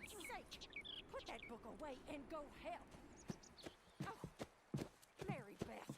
God's sake! Put that book away and go help. Oh, Mary Beth.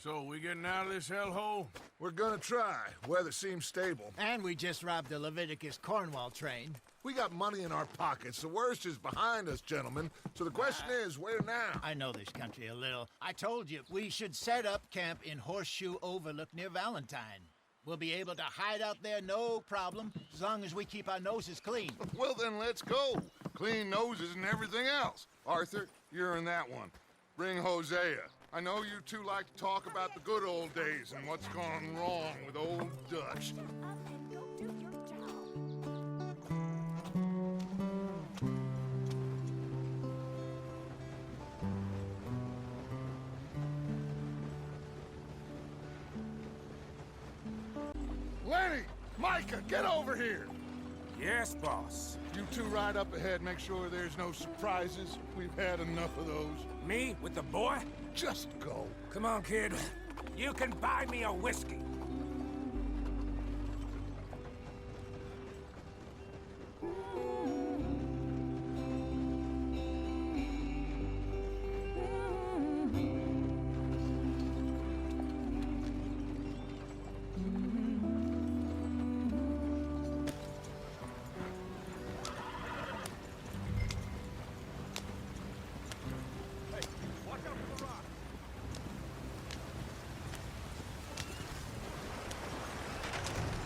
So, we getting out of this hellhole? We're gonna try. Weather seems stable. And we just robbed the Leviticus Cornwall train. We got money in our pockets. The worst is behind us, gentlemen. So the question is, where now? I know this country a little. I told you, we should set up camp in Horseshoe Overlook near Valentine. We'll be able to hide out there, no problem, as long as we keep our noses clean. Well, then let's go. Clean noses and everything else. Arthur, you're in that one. Bring Hosea. I know you two like to talk about the good old days and what's gone wrong with old Dutch. Shut up and go do your job. Lenny! Micah, get over here! Yes, boss. You two ride up ahead, make sure there's no surprises. We've had enough of those. Me with the boy? Just go. Come on, kid. You can buy me a whiskey.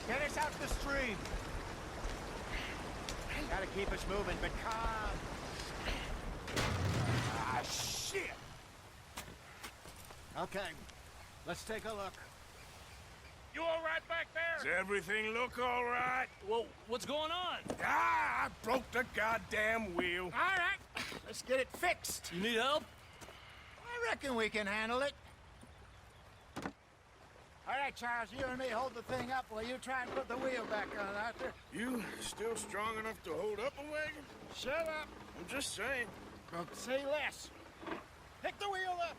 Get us out the stream. Gotta keep us moving, but calm. Ah, shit! Okay, let's take a look. You all right back there? Does everything look all right? Well, what's going on? Ah, I broke the goddamn wheel. All right, let's get it fixed. You need help? I reckon we can handle it. All right, Charles, you and me hold the thing up while you try and put the wheel back on, Arthur. You still strong enough to hold up a wagon? Shut up. I'm just saying. Say less. Pick the wheel up.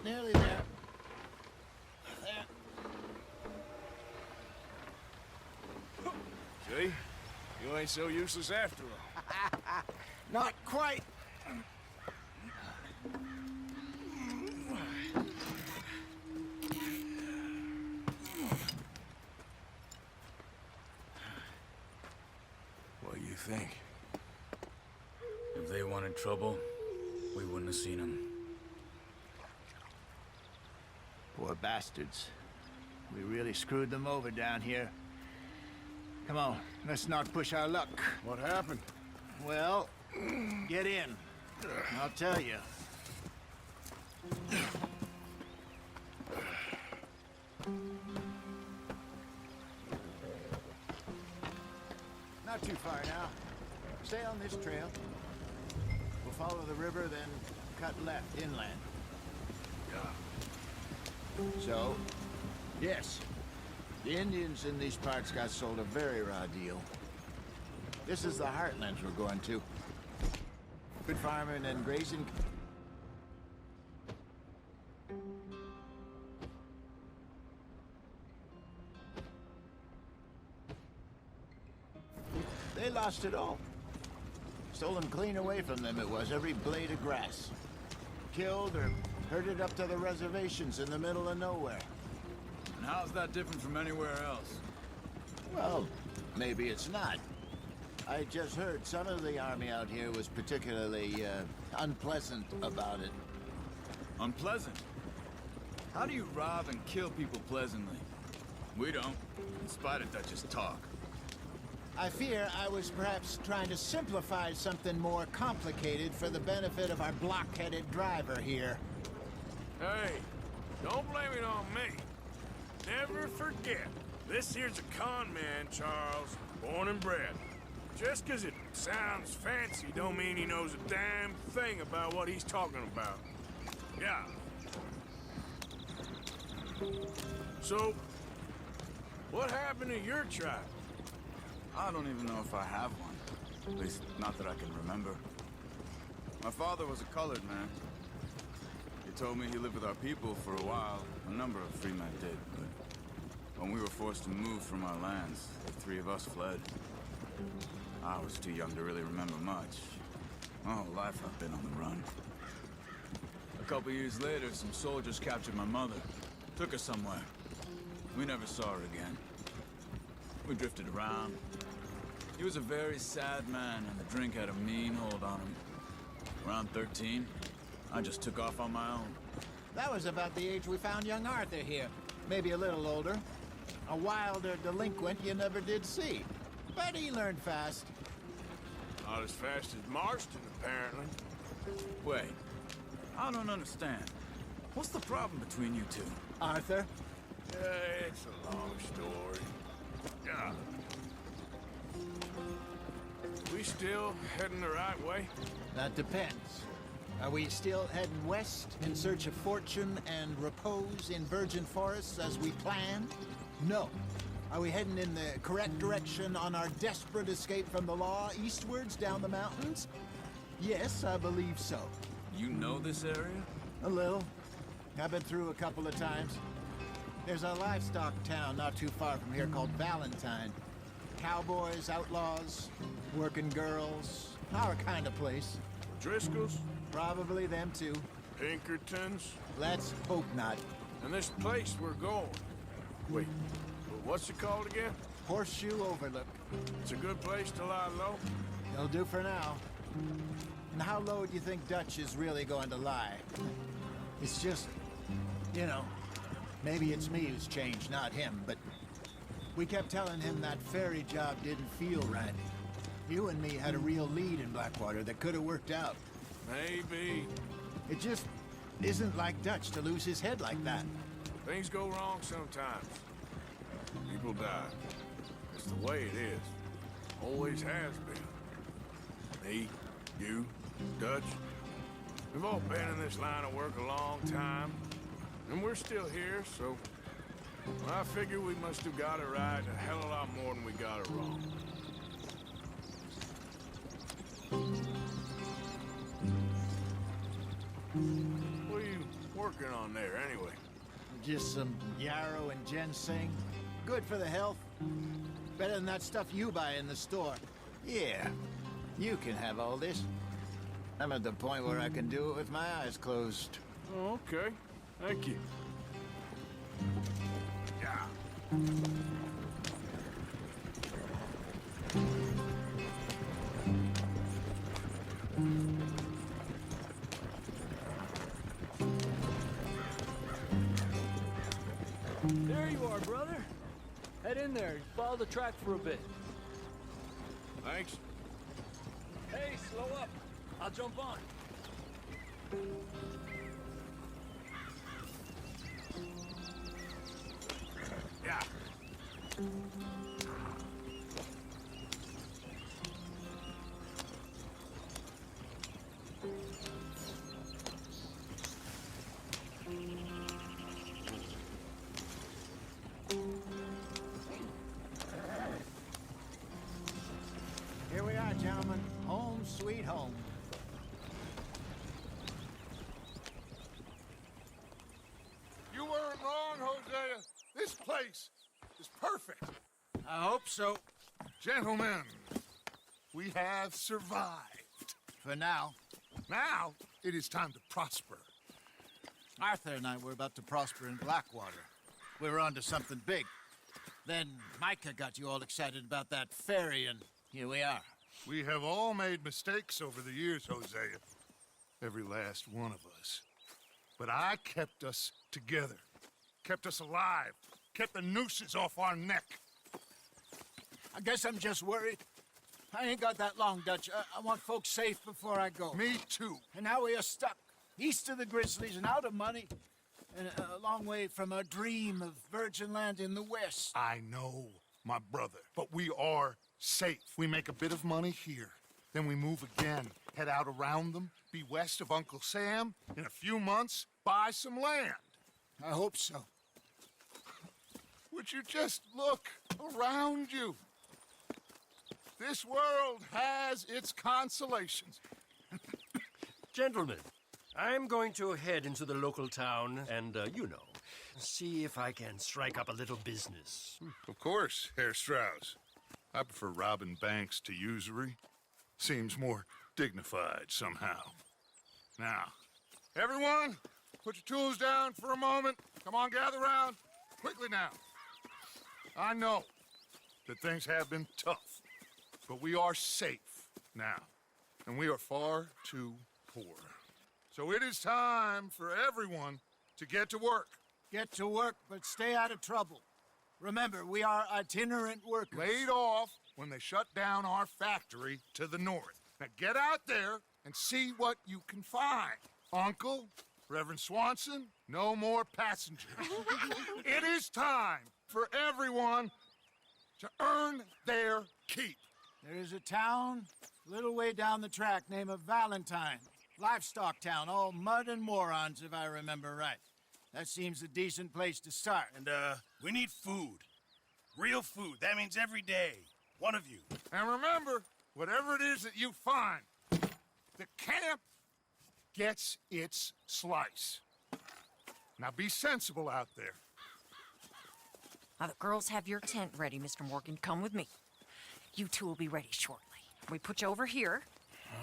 Nearly there. There. See? You ain't so useless after all. Not quite. What do you think? If they wanted trouble, we wouldn't have seen them. Poor bastards. We really screwed them over down here. Come on, let's not push our luck. What happened? Well, get in. I'll tell you. Not too far now. Stay on this trail. We'll follow the river, then cut left inland. So, yes, the Indians in these parts got sold a very raw deal. This is the heartlands we're going to. Good farming and grazing. They lost it all. Stolen clean away from them it was, every blade of grass. Killed or herded up to the reservations in the middle of nowhere. And how's that different from anywhere else? Well, maybe it's not. I just heard some of the army out here was particularly, unpleasant about it. Unpleasant? How do you rob and kill people pleasantly? We don't, in spite of Dutch's talk. I fear I was perhaps trying to simplify something more complicated for the benefit of our block-headed driver here. Hey, don't blame it on me. Never forget, this here's a con man, Charles, born and bred. Just 'cause it sounds fancy don't mean he knows a damn thing about what he's talking about. Yeah. So, what happened to your tribe? I don't even know if I have one. At least, not that I can remember. My father was a colored man. He told me he lived with our people for a while. A number of free men did, but when we were forced to move from our lands, the three of us fled. I was too young to really remember much. My whole life I've been on the run. A couple years later, some soldiers captured my mother. Took her somewhere. We never saw her again. We drifted around. He was a very sad man, and the drink had a mean hold on him. Around 13, I just took off on my own. That was about the age we found young Arthur here. Maybe a little older. A wilder delinquent you never did see. But he learned fast. Not as fast as Marston, apparently. Wait, I don't understand. What's the problem between you two? Arthur? It's a long story. Yeah. We still heading the right way? That depends. Are we still heading west in search of fortune and repose in virgin forests as we planned? No. Are we heading in the correct direction on our desperate escape from the law eastwards down the mountains? Yes, I believe so. You know this area? A little. I've been through a couple of times. There's a livestock town not too far from here called Valentine. Cowboys, outlaws, working girls, our kind of place. Driscoll's? Probably them too. Pinkertons? Let's hope not. And this place we're going. Wait, what's it called again? Horseshoe Overlook. It's a good place to lie low? It'll do for now. And how low do you think Dutch is really going to lie? It's just, you know, maybe it's me who's changed, not him, but we kept telling him that ferry job didn't feel right. You and me had a real lead in Blackwater that could have worked out. Maybe. It just isn't like Dutch to lose his head like that. Things go wrong sometimes. People die. It's the way it is. Always has been. Me, you, Dutch. We've all been in this line of work a long time. And we're still here, so... I figure we must have got it right a hell of a lot more than we got it wrong. What are you working on there, anyway? Just some yarrow and ginseng. Good for the health. Better than that stuff you buy in the store. Yeah, you can have all this. I'm at the point where I can do it with my eyes closed. Oh, okay. Thank you. Yeah. There you are, brother. Head in there. Follow the track for a bit. Thanks. Hey, slow up. I'll jump on. Yeah. Here we are, gentlemen. Home sweet home. You weren't wrong, Hosea. This place is perfect. I hope so. Gentlemen, we have survived. For now. Now, it is time to prosper. Arthur and I were about to prosper in Blackwater. We were onto something big. Then Micah got you all excited about that ferry, and here we are. We have all made mistakes over the years, Hosea. Every last one of us. But I kept us together. Kept us alive. Kept the nooses off our neck. I guess I'm just worried. I ain't got that long, Dutch. I want folks safe before I go. Me too. And now we are stuck, east of the Grizzlies and out of money, and a long way from our dream of virgin land in the west. I know, my brother. But we are safe. We make a bit of money here. Then we move again, head out around them, be west of Uncle Sam. In a few months, buy some land. I hope so. Would you just look around you? This world has its consolations. Gentlemen, I'm going to head into the local town and, see if I can strike up a little business. Of course, Herr Strauss. I prefer robbing banks to usury. Seems more dignified somehow. Now, everyone, put your tools down for a moment. Come on, gather round. Quickly now. I know that things have been tough, but we are safe now, and we are far too poor. So it is time for everyone to get to work. Get to work, but stay out of trouble. Remember, we are itinerant workers. Laid off when they shut down our factory to the north. Now get out there and see what you can find. Uncle, Reverend Swanson, no more passengers. It is time for everyone to earn their keep. There is a town a little way down the track named Valentine. Livestock town, all mud and morons, if I remember right. That seems a decent place to start. And, we need food. Real food. That means every day. One of you. And remember, whatever it is that you find, the camp gets its slice. Now be sensible out there. Now, the girls have your tent ready, Mr. Morgan. Come with me. You two will be ready shortly. We put you over here.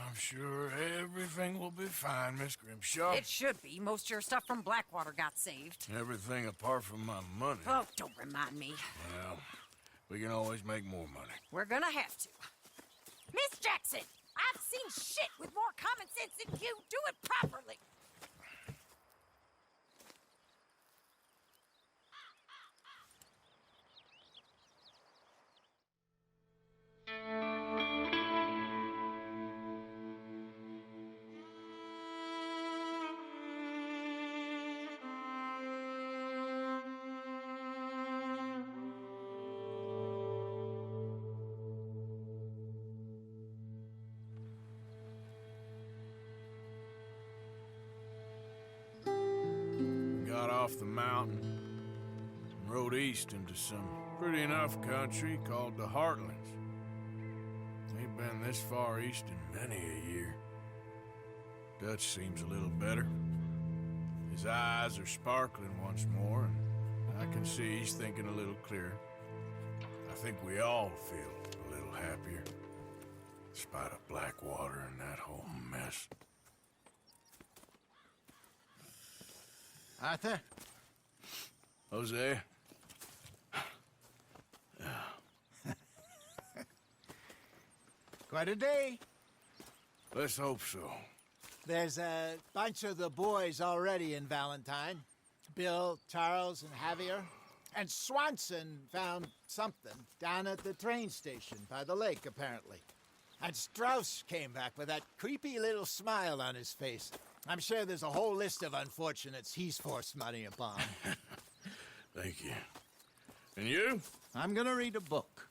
I'm sure everything will be fine, Miss Grimshaw. It should be. Most of your stuff from Blackwater got saved. Everything apart from my money. Oh, don't remind me. Well, we can always make more money. We're gonna have to. Miss Jackson, I've seen shit with more common sense than you. Do it properly. Got off the mountain and rode east into some pretty enough country called the Heartlands. Ain't been this far east in many a year. Dutch seems a little better. His eyes are sparkling once more, and I can see he's thinking a little clearer. I think we all feel a little happier, in spite of Blackwater and that whole mess. Arthur? Jose? Quite a day. Let's hope so. There's a bunch of the boys already in Valentine. Bill, Charles, and Javier. And Swanson found something down at the train station by the lake, apparently. And Strauss came back with that creepy little smile on his face. I'm sure there's a whole list of unfortunates he's forced money upon. Thank you. And you? I'm gonna read a book.